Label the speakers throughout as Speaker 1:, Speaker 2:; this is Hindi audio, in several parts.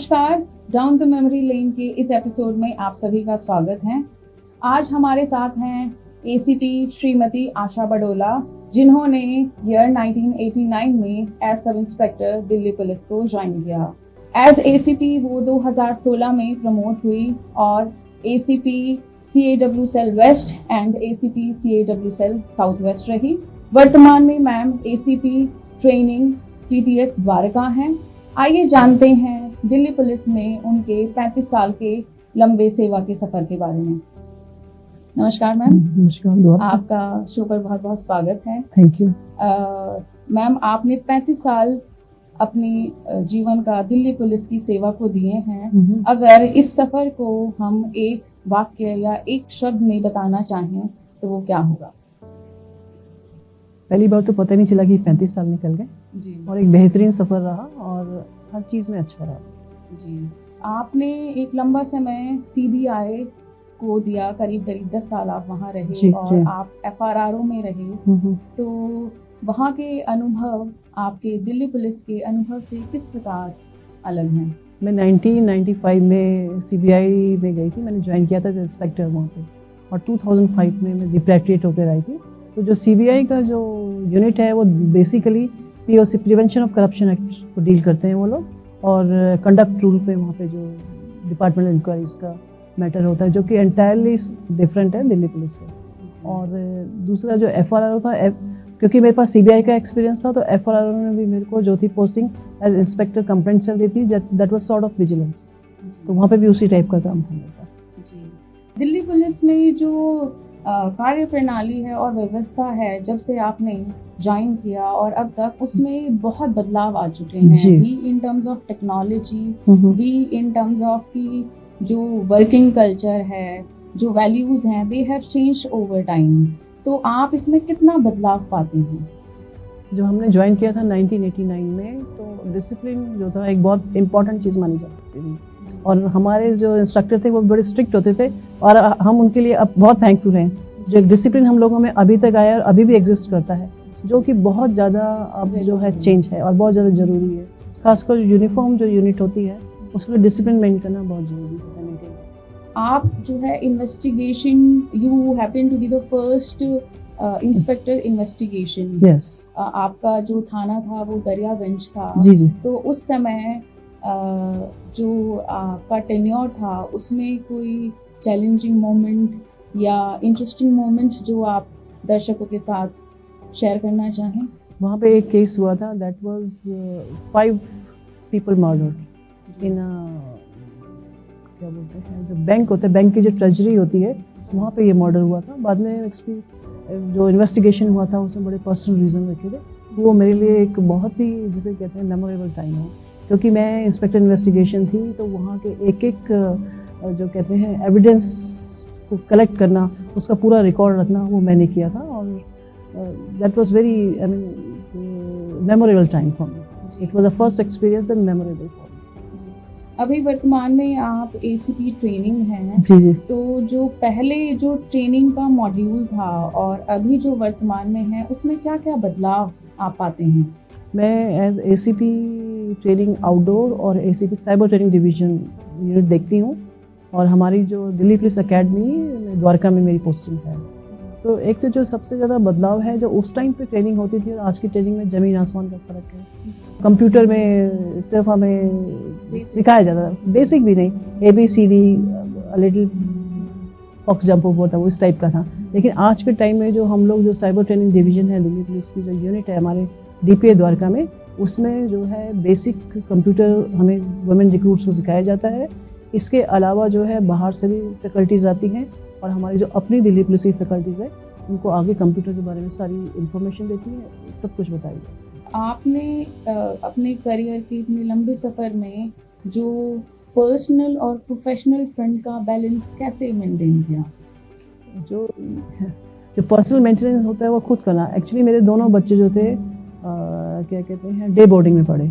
Speaker 1: नमस्कार, डाउन द मेमोरी लेन के इस एपिसोड में आप सभी का स्वागत है। आज हमारे साथ हैं एसीपी श्रीमती आशा बडोला, जिन्होंने ईयर 1989 में as sub inspector Delhi police को ज्वाइन किया। एज एसीपी वो 2016 में प्रमोट हुई और ACP CAW cell west end ACP CAW cell south west रही। वर्तमान में ma'am ACP training PTS Dwarka हैं। आइए जानते हैं दिल्ली पुलिस में उनके 35 साल के लंबे सेवा के सफर के बारे में। नमस्कार मैम।
Speaker 2: नमस्कार,
Speaker 1: आपका शो पर बहुत बहुत स्वागत है।
Speaker 2: Thank you.
Speaker 1: मैम, आपने 35 साल अपनी जीवन का दिल्ली पुलिस की सेवा को दिए हैं। अगर इस सफर को हम एक वाक्य या एक शब्द में बताना चाहें तो वो क्या होगा?
Speaker 2: पहली बार तो पता नहीं चला कि 35 साल निकल गए
Speaker 1: जी।
Speaker 2: और एक बेहतरीन सफ़र रहा और हर चीज़ में अच्छा रहा।
Speaker 1: जी, आपने एक लंबा समय CBI को दिया, करीब 10 साल आप वहाँ रहे
Speaker 2: जी,
Speaker 1: और
Speaker 2: जी।
Speaker 1: आप FRRO में रहे। तो वहाँ के अनुभव आपके दिल्ली पुलिस के अनुभव से किस प्रकार अलग हैं?
Speaker 2: मैं 1995 में CBI में गई थी। मैंने ज्वाइन किया था एज इंस्पेक्टर वहाँ पे और 2005 में मैं रिपैट्रिएट होकर आई थी। तो जो CBI का जो यूनिट है वो basically POC prevention of corruption act को डील करते हैं वो लोग, और कंडक्ट रूल पे वहाँ पे जो डिपार्टमेंटल इंक्वायरीज का मैटर होता है जो कि एंटायरली डिफरेंट है दिल्ली पुलिस से। और दूसरा जो FRRO था, क्योंकि मेरे पास CBI का एक्सपीरियंस था तो FRRO ने भी मेरे को जो थी posting as inspector complaint cell दी थी, that was sort of vigilance. तो वहाँ पे भी उसी टाइप का काम था मेरे पास।
Speaker 1: जी, दिल्ली पुलिस में जो कार्य प्रणाली है और व्यवस्था है, जब से आपने ज्वाइन किया और अब तक, उसमें बहुत बदलाव आ चुके हैं। भी इन टर्म्स ऑफ टेक्नोलॉजी, भी इन टर्म्स ऑफ की जो वर्किंग कल्चर है, जो वैल्यूज हैं, they have changed over time. तो आप इसमें कितना बदलाव पाते हैं?
Speaker 2: जो हमने ज्वाइन किया था 1989 में, तो डिसिप्लिन जो था एक बहुत इम्पॉर्टेंट चीज़ मानी जाती थी और हमारे जो इंस्ट्रक्टर थे वो बड़े स्ट्रिक्ट होते थे और हम उनके लिए अब बहुत थैंकफुल हैं। जो डिसिप्लिन हम लोगों में अभी तक आया और अभी भी एग्जिस्ट करता है, जो कि बहुत ज़्यादा अब जो है चेंज है और बहुत ज़्यादा ज़रूरी है। खासकर यूनिफॉर्म जो यूनिट होती है उसके लिए डिसिप्लिन मेंटेन करना बहुत ज़रूरी है।
Speaker 1: आप जो है investigation, you happen to be the first inspector investigation.
Speaker 2: Yes.
Speaker 1: आपका जो थाना था वो दरियागंज था।
Speaker 2: जी जी।
Speaker 1: तो उस समय जो आपका टेन्योर था उसमें कोई चैलेंजिंग मोमेंट या इंटरेस्टिंग मोमेंट जो आप दर्शकों के साथ शेयर करना चाहें?
Speaker 2: वहाँ पे एक केस हुआ था, दैट वाज 5 people मर्डर्ड इन क्या बोलते हैं, जो बैंक होता है, बैंक की जो ट्रेजरी होती है, वहाँ पे ये मर्डर हुआ था। बाद में जो इन्वेस्टिगेशन हुआ था उसमें बड़े पर्सनल रीज़न रखे थे। वो मेरे लिए एक बहुत ही, जिसे कहते हैं, मेमोरेबल टाइम है, क्योंकि मैं इंस्पेक्टर इन्वेस्टिगेशन थी। तो वहाँ के एक जो कहते हैं एविडेंस को कलेक्ट करना, उसका पूरा रिकॉर्ड रखना, वो मैंने किया था और that was very, I mean, memorable time for me. It was the first experience and memorable for me.
Speaker 1: अभी वर्तमान में आप ACP ट्रेनिंग हैं।
Speaker 2: जी जी।
Speaker 1: तो जो पहले जो ट्रेनिंग का मॉड्यूल था और अभी जो वर्तमान में है, उसमें क्या क्या बदलाव आप पाते हैं?
Speaker 2: मैं एज ACP ट्रेनिंग आउटडोर और ACP cyber training division unit देखती हूँ और हमारी जो दिल्ली पुलिस अकेडमी द्वारका में मेरी पोस्टिंग है। तो एक तो जो सबसे ज़्यादा बदलाव है, जो उस टाइम पे ट्रेनिंग होती थी और आज की ट्रेनिंग में ज़मीन आसमान का फ़र्क है। कंप्यूटर में सिर्फ हमें सिखाया जाता था, बेसिक भी नहीं, ABCD, लिटिल फॉक्स जंप होता वो इस टाइप का था। लेकिन आज के टाइम में जो हम लोग जो साइबर ट्रेनिंग डिवीजन है दिल्ली पुलिस की, जो यूनिट है हमारे DPA द्वारका में, उसमें जो है बेसिक कंप्यूटर हमें वुमेन रिक्रूट्स को सिखाया जाता है। इसके अलावा जो है बाहर से भी फैकल्टीज़ आती हैं और हमारी जो अपनी दिल्ली पुलिस की फैकल्टीज़ है उनको आगे कंप्यूटर के बारे में सारी इन्फॉर्मेशन देती है, सब कुछ बताइए।
Speaker 1: आपने अपने करियर के इतने लंबे सफ़र में जो पर्सनल और प्रोफेशनल फ्रंट का बैलेंस कैसे मेंटेन किया?
Speaker 2: जो पर्सनल मेंटेनेंस होता है वो खुद करना। एक्चुअली मेरे दोनों बच्चे जो थे क्या कहते हैं, डे बोर्डिंग में पढ़े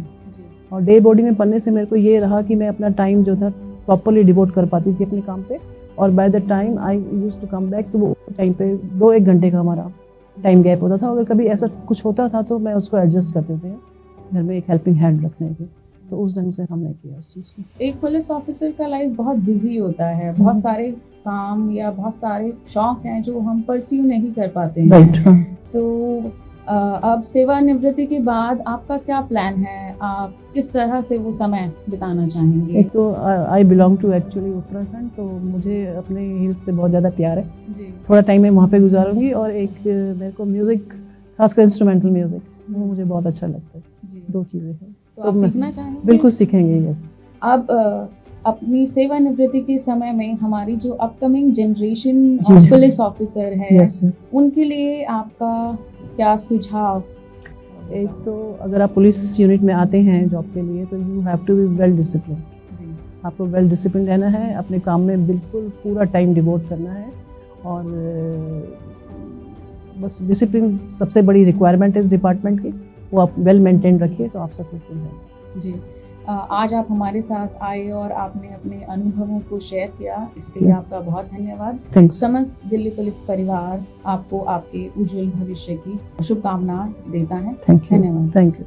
Speaker 2: और डे बोर्डिंग में पढ़ने से मेरे को ये रहा कि मैं अपना टाइम जो था प्रॉपरली डिवोट कर पाती थी अपने काम पे, और by the time I used to come back, तो वो टाइम पे 2-1 घंटे का हमारा टाइम गैप होता था। अगर कभी ऐसा कुछ होता था तो मैं उसको एडजस्ट करते थे घर में एक हेल्पिंग हैंड रखने के। तो उस ढंग से हमने किया इस चीज़ को।
Speaker 1: एक पुलिस ऑफिसर का लाइफ बहुत बिजी होता है, बहुत सारे काम या बहुत सारे शौक हैं जो हम परस्यू नहीं कर पाते हैं।
Speaker 2: राइट। हाँ।
Speaker 1: तो अब सेवानिवृत्ति के बाद आपका क्या प्लान है? आप किस तरह से वो समय बिताना चाहेंगे?
Speaker 2: एक तो I belong to actually Uttarakhand, तो मुझे अपने हिल्स से बहुत ज़्यादा प्यार है।
Speaker 1: जी।
Speaker 2: थोड़ा टाइम मैं वहाँ पे गुजारूंगी, और एक मेरे को म्यूज़िक, खासकर इंस्ट्रूमेंटल म्यूज़िक, वो मुझे बहुत अच्छा लगता है।
Speaker 1: जी।
Speaker 2: दो चीज़ें हैं।
Speaker 1: तो आप सीखना चाहेंगे?
Speaker 2: बिल्कुल सीखेंगे, यस।
Speaker 1: अब अपनी सेवानिवृत्ति के समय में हमारी जो अपकमिंग जनरेशन
Speaker 2: जी, जी।
Speaker 1: पुलिस ऑफिसर है,
Speaker 2: यस।
Speaker 1: उनके लिए आपका क्या सुझाव?
Speaker 2: एक तो अगर आप पुलिस यूनिट में आते हैं जॉब के लिए, तो you have to be well discipline.
Speaker 1: जी।
Speaker 2: आपको वेल डिसिप्लिन रहना है, अपने काम में बिल्कुल पूरा टाइम डिवोट करना है, और बस डिसिप्लिन सबसे बड़ी रिक्वायरमेंट है इस डिपार्टमेंट की। वो आप वेल मेंटेन रखिए तो आप सक्सेसफुल हैं।
Speaker 1: जी। आज आप हमारे साथ आए और आपने अपने अनुभवों को शेयर किया, इसके लिए आपका बहुत धन्यवाद।
Speaker 2: थैंक्स।
Speaker 1: समस्त दिल्ली पुलिस परिवार आपको आपके उज्जवल भविष्य की शुभकामनाएं देता है।
Speaker 2: Thank you.
Speaker 1: धन्यवाद।
Speaker 2: Thank you.